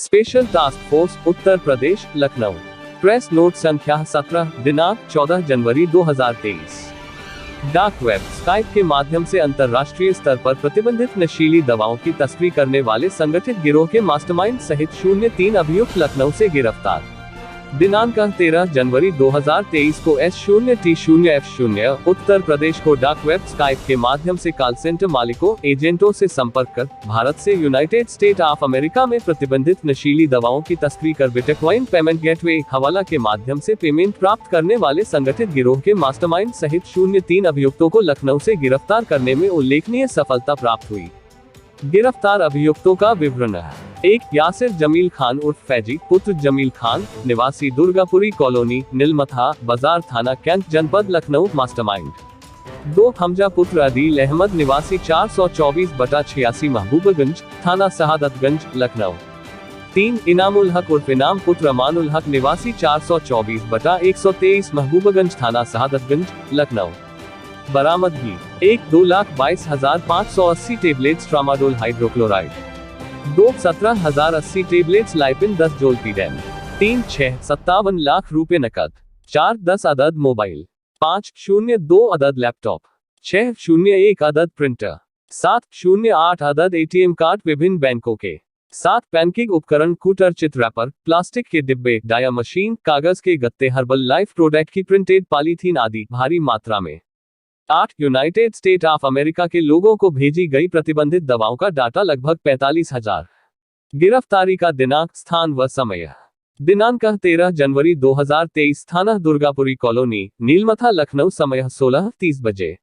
Special task force Uttar Pradesh Lucknow. Press note संख्या 17 दिनांक 14 जनवरी 2023। Dark web Skype के माध्यम से अंतर्राष्ट्रीय स्तर पर प्रतिबंधित नशीली दवाओं की तस्करी करने वाले संगठित गिरोह के मास्टरमाइंड सहित 03 अभियुक्त लखनऊ से गिरफ्तार। दिनांक 13 जनवरी 2023 को S0T0F0 उत्तर प्रदेश को डार्क वेब स्काइप के माध्यम से कॉल सेंटर मालिकों एजेंटों से संपर्क कर भारत से यूनाइटेड स्टेट ऑफ अमेरिका में प्रतिबंधित नशीली दवाओं की तस्करी कर बिटकॉइन पेमेंट गेटवे हवाला के माध्यम से पेमेंट प्राप्त करने वाले संगठित गिरोह के मास्टरमाइंड सहित 03 अभियुक्तों को लखनऊ से गिरफ्तार करने में उल्लेखनीय सफलता प्राप्त हुई। गिरफ्तार अभियुक्तों का विवरण है। 1 यासिर जमील खान उर्फ फैजी पुत्र जमील खान निवासी दुर्गापुरी कॉलोनी नीलमथा बाजार थाना कैंट जनपद लखनऊ मास्टरमाइंड। 2 हमजा पुत्र अदील अहमद निवासी 424/86 महबूबगंज थाना शहादतगंज लखनऊ। 3 इनामुल हक उर्फ इनाम पुत्र अमानुल हक निवासी 424/123 महबूबगंज थाना शहादतगंज लखनऊ। बरामदगी 1 2,22,580 टेबलेट्स ट्रामाडोल हाइड्रोक्लोराइड, 2 17,080 टेबलेट्स लाइपिन 10 जोल्पीडेम, 3 6 57 लाख रुपए नकद, 4 10 अदद मोबाइल, 5 02 अदद लैपटॉप, 6 01 अदद प्रिंटर, 7 08 अदद ATM कार्ड विभिन्न बैंकों के, 7 पैनकेक उपकरण कूटर चित्र रैपर प्लास्टिक के डिब्बे डाया मशीन कागज के गत्ते हर्बल लाइफ प्रोडक्ट की प्रिंटेड पॉलीथीन आदि भारी मात्रा में। 8 यूनाइटेड स्टेट ऑफ अमेरिका के लोगों को भेजी गई प्रतिबंधित दवाओं का डाटा लगभग 45,000। गिरफ्तारी का दिनांक स्थान व समय। दिनांक 13 जनवरी 2023 थाना दुर्गापुरी कॉलोनी नीलमथा लखनऊ समय 16:30 बजे।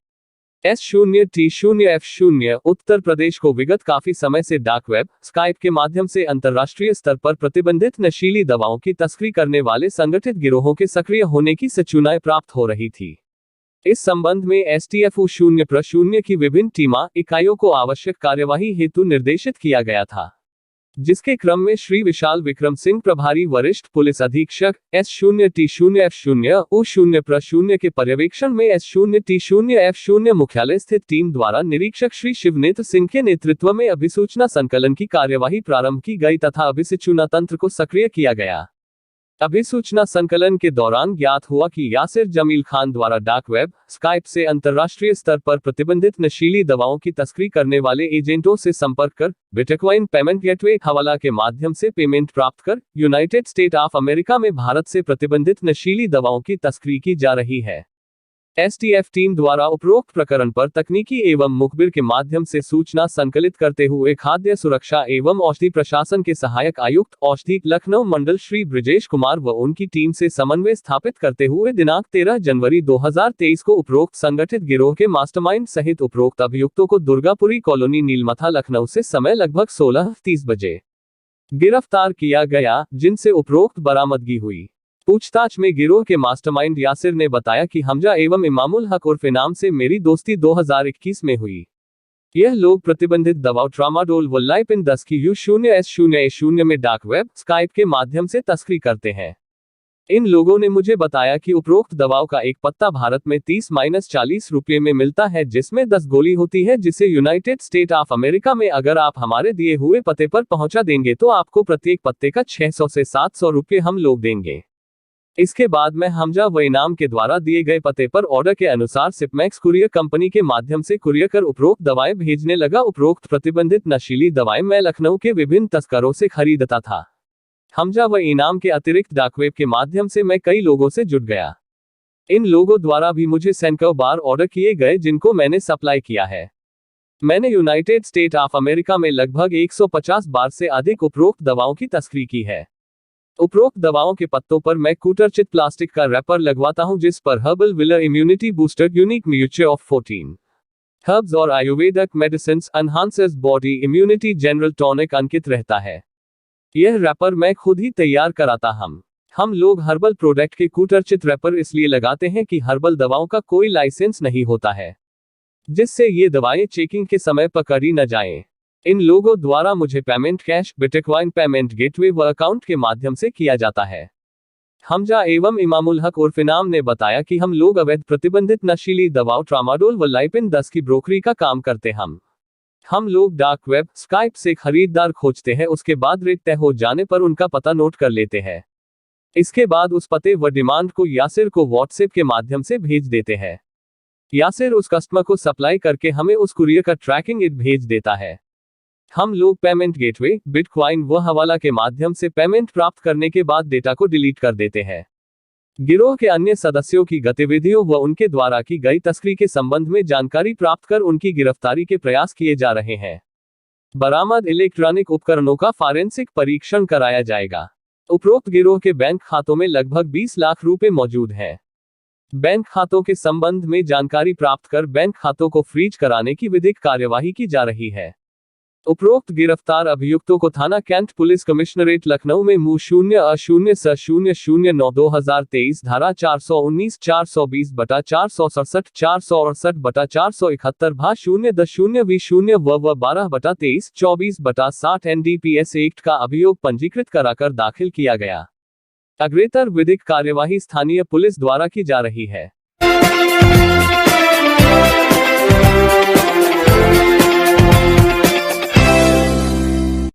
S0T0F0 उत्तर प्रदेश को विगत काफी समय से डार्क वेब स्काइप के माध्यम से अंतर्राष्ट्रीय स्तर पर प्रतिबंधित नशीली दवाओं की तस्करी करने वाले संगठित गिरोहों के सक्रिय होने की सूचनाएं प्राप्त हो रही थी। इस संबंध में STFO 0/0 की विभिन्न टीमा इकाइयों को आवश्यक कार्यवाही हेतु निर्देशित किया गया था, जिसके क्रम में श्री विशाल विक्रम सिंह प्रभारी वरिष्ठ पुलिस अधीक्षक S0T0F0 U0/0 के पर्यवेक्षण में S0T0F0 मुख्यालय स्थित टीम द्वारा निरीक्षक श्री शिवनेत्र सिंह के नेतृत्व में अभिसूचना संकलन की कार्यवाही प्रारंभ की गई तथा अभिसूचना तंत्र को सक्रिय किया गया। अभिसूचना संकलन के दौरान ज्ञात हुआ कि यासिर जमील खान द्वारा डार्क वेब स्काइप से अंतर्राष्ट्रीय स्तर पर प्रतिबंधित नशीली दवाओं की तस्करी करने वाले एजेंटों से संपर्क कर बिटकॉइन पेमेंट गेटवे हवाला के माध्यम से पेमेंट प्राप्त कर यूनाइटेड स्टेट ऑफ अमेरिका में भारत से प्रतिबंधित नशीली दवाओं की तस्करी की जा रही है। STF टीम द्वारा उपरोक्त प्रकरण पर तकनीकी एवं मुखबिर के माध्यम से सूचना संकलित करते हुए खाद्य सुरक्षा एवं औषधि प्रशासन के सहायक आयुक्त औषधि लखनऊ मंडल श्री ब्रिजेश कुमार व उनकी टीम से समन्वय स्थापित करते हुए दिनांक 13 जनवरी 2023 को उपरोक्त संगठित गिरोह के मास्टरमाइंड सहित उपरोक्त अभियुक्तों को दुर्गापुरी कॉलोनी नीलमथा लखनऊ से समय लगभग 16:30 बजे गिरफ्तार किया गया, जिनसे उपरोक्त बरामदगी हुई। पूछताछ में गिरोह के मास्टरमाइंड यासिर ने बताया कि हमजा एवं इमामुल हक उर्फ इनाम से मेरी दोस्ती 2021 में हुई। यह लोग प्रतिबंधित दवा ट्रामाडोल व लाइपिन 10 की U0S0A0 में डार्क वेब स्काइप के माध्यम से तस्करी करते हैं। इन लोगों ने मुझे बताया कि उपरोक्त दवाओं का एक पत्ता भारत में 30-40 रुपये में मिलता है, जिसमें 10 गोली होती है, जिसे यूनाइटेड स्टेट ऑफ अमेरिका में अगर आप हमारे दिए हुए पते पर पहुंचा देंगे तो आपको प्रत्येक पत्ते का 600 से 700 रुपये हम लोग देंगे। इसके बाद मैं हमजा व इनाम के द्वारा दिए गए पते पर ऑर्डर के अनुसार सिपमैक्स कुरियर कंपनी के माध्यम से कुरियर कर उपरोक्त दवाएं भेजने लगा। उपरोक्त प्रतिबंधित नशीली दवाएं मैं लखनऊ के विभिन्न तस्करों से खरीदता था। हमजा व इनाम के अतिरिक्त डार्कवेब के माध्यम से मैं कई लोगों से जुड़ गया। इन लोगों द्वारा भी मुझे सैकड़ों बार ऑर्डर किए गए, जिनको मैंने सप्लाई किया है। मैंने यूनाइटेड स्टेट ऑफ अमेरिका में लगभग 150 बार से अधिक उपरोक्त दवाओं की तस्करी की है। उपरोक्त दवाओं के पत्तों पर मैं कूटरचित प्लास्टिक का रैपर लगवाता हूं, जिस पर हर्बल विलर immunity booster unique mixture of 14 herbs और Ayurvedic medicine enhances body immunity general tonic अंकित रहता है। यह रैपर मैं खुद ही तैयार कराता। हम लोग हर्बल प्रोडक्ट के कूटरचित रैपर इसलिए लगाते हैं कि हर्बल दवाओं का कोई लाइसेंस नहीं होता है, जिससे ये दवाएं चेकिंग के समय पकड़ी न जाएं। इन लोगों द्वारा मुझे payment cash bitcoin payment gateway व अकाउंट के माध्यम से किया जाता है। हमजा एवं इमामुल हक उर्फ इनाम ने बताया कि हम लोग अवैध प्रतिबंधित नशीली दवाओं ट्रामाडोल व लाइपिन 10 की ब्रोकरी का काम करते। हम लोग डार्क वेब स्काइप से खरीदार खोजते हैं, उसके बाद रेट तय हो जाने पर उनका पता नोट कर लेते हैं। इसके बाद उस पते व डिमांड को यासिर को व्हाट्सएप के माध्यम से भेज देते हैं। यासिर उस कस्टमर को सप्लाई करके हमें उस कुरियर का ट्रैकिंग इट भेज देता है। हम लोग पेमेंट गेटवे, बिटकॉइन व हवाला के माध्यम से पेमेंट प्राप्त करने के बाद डेटा को डिलीट कर देते हैं। गिरोह के अन्य सदस्यों की गतिविधियों व उनके द्वारा की गई तस्करी के संबंध में जानकारी प्राप्त कर उनकी गिरफ्तारी के प्रयास किए जा रहे हैं। बरामद इलेक्ट्रॉनिक उपकरणों का फॉरेंसिक परीक्षण कराया जाएगा। उपरोक्त गिरोह के बैंक खातों में लगभग 20 लाख रुपए मौजूद हैं। बैंक खातों के संबंध में जानकारी प्राप्त कर बैंक खातों को फ्रीज कराने की विधिक कार्यवाही की जा रही है। उपरोक्त गिरफ्तार अभियुक्तों को थाना कैंट पुलिस कमिश्नरेट लखनऊ में मू 0/0/00/9/2023 धारा 419 420 बटा 467 468 बटा 471 भा 0/0 व 12 बटा 23 24 बटा 60 NDPS एक्ट का अभियोग पंजीकृत कराकर दाखिल किया गया। अग्रेतर विधिक कार्यवाही स्थानीय पुलिस द्वारा की जा रही है।